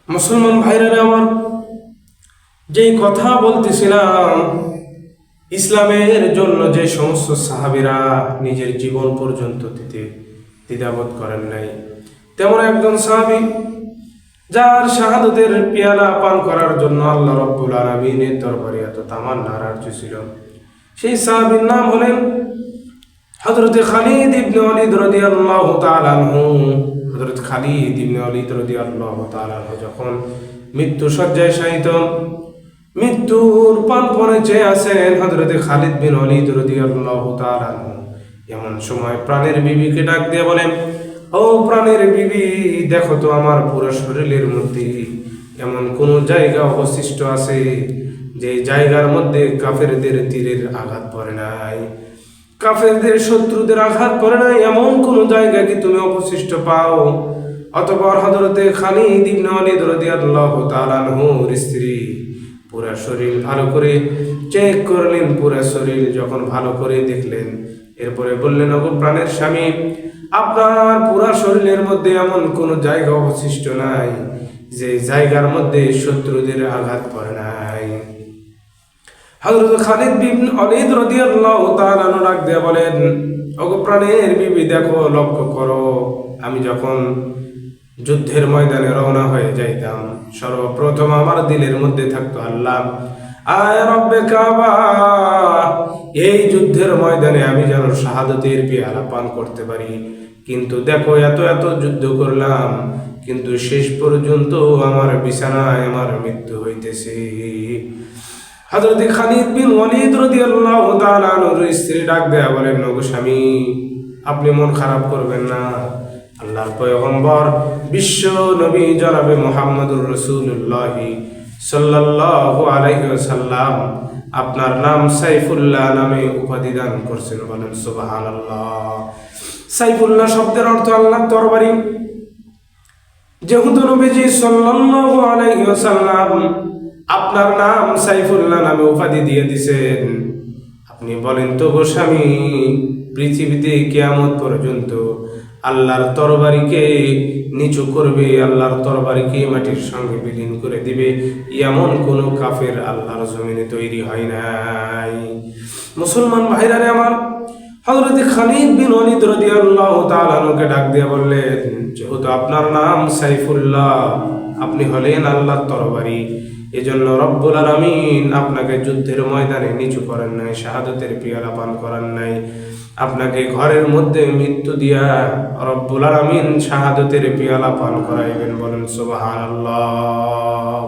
মুসলমান ভাইরা আমার, যেই কথা বলতেছিলাম, ইসলামের জন্য যে সমস্ত সাহাবীরা নিজের জীবন পর্যন্ত দিতে দ্বিধাবোধ করেন নাই, তেমন একজন সাহাবী যার শাহাদাতের পেয়ালা পান করার জন্য আল্লাহ রাব্বুল আলামিনের দরবারে এত তামান্না আর আরজু ছিল। সেই সাহাবীর নাম হলেন হযরত খালিদ ইবনে ওয়ালিদ রাদিয়াল্লাহু তাআলা আনহু। হযরত খালিদ ইবনে ওয়ালিদ রাদিয়াল্লাহু তাআলা আনহু যখন মৃত্যু শয্যায় শায়িত, মৃত্যুর প্রাণপণে চেয়ে আছেন হযরত খালিদ বিন ওয়ালিদ রাদিয়াল্লাহু তাআলা আনহু, এমন সময় প্রাণের বিবিকে ডাক দিয়ে বলেন, ও প্রাণের বিবি, দেখো তো আমার পুরো শরীরের মধ্যে এমন কোন জায়গা অবশিষ্ট আছে যে জায়গার মধ্যে কাফেরদের তীরের আঘাত পড়ে নাই, কাফেরদের শত্রুদের আঘাত পড়ে নাই, এমন কোন জায়গা কি তুমি অবশিষ্ট পাও? অতঃপর হযরতে খালিদ ইবনে ওয়ালিদ রাদিয়াল্লাহু তাআলা আনহুর স্ত্রী পুরা শরীর ভালো করে চেক করলেন। পুরা শরীর যখন ভালো করে দেখলেন, এরপরে বললেন, ওগো প্রাণের স্বামী, আপনার পুরা শরীরের মধ্যে এমন কোন জায়গা অবশিষ্ট নাই যে জায়গার মধ্যে শত্রুদের আঘাত পড়ে নাই। হযরত খালিদ বিন ওয়ালিদ রাদিয়াল্লাহু তাআলা আনহু ডাক দিয়ে বলেন, ওগো প্রাণের বিবি, দেখো, লক্ষ্য করো, আমি যখন যুদ্ধের ময়দানে রওনা হয়ে যাইতাম, সর্বপ্রথম আমার দিলের মধ্যে থাকতো আল্লাহ, আয় রব্বে কাবা, এই যুদ্ধের ময়দানে আমি যেন শাহাদাতের পেয়ালা পান করতে পারি। কিন্তু দেখো, এত এত যুদ্ধ করলাম, কিন্তু শেষ পর্যন্ত আমার বিছানায় আমার মৃত্যু হইতেছে। হযরত খালিদ বিন ওয়ালিদ রাদিয়াল্লাহু তাআলা আনহুর স্ত্রী ডাক দেয়া বলেন, ওগো স্বামী, আপনি মন খারাপ করবেন না। আল্লাহর পয়গম্বর বিশ্ব নবী জনাবে মুহাম্মদুর রাসূলুল্লাহ সাল্লাল্লাহু আলাইহি ওয়াসাল্লাম আপনার নাম সাইফুল্লাহ নামে উপাধি দান করছেন। বলেন সুবহানাল্লাহ। সাইফুল্লাহ শব্দের অর্থ আল্লাহর তরবারি। যেহেতু নবীজি সাল্লাল্লাহু আলাইহি ওয়াসাল্লাম আপনার নাম সাইফুল্লাহ নামে উপাধি দিয়ে দিয়েছেন, আপনি বলেন তো গো স্বামী, পৃথিবীতে কিয়ামত পর্যন্ত আল্লাহর তরবারিকে নিচু করবে, আল্লাহর তরবারিকে মাটির সঙ্গে বিলীন করে দিবে, এমন কোন কাফের আল্লাহর জমিনে তৈরি হয় নাই। মুসলমান ভাইরা আমার, হযরত খালিদ বিন ওয়ালিদ রাদিয়াল্লাহু তাআলা আনহুকে ডাক দিয়ে বললেন, যেহেতু আপনার নাম সাইফুল্লাহ, আপনি হলেন আল্লাহর তরবারি, এজন্য রব্বুল আলামিন আপনাকে যুদ্ধের ময়দানে নিচু করেন নাই, শাহাদাতের পেয়ালা পান করান নাই, আপনাকে ঘরের মধ্যে মৃত্যু দিয়া রব্বুল আলামিন শাহাদাতের পেয়ালা পান করাইবেন। বলেন সুবহানাল্লাহ।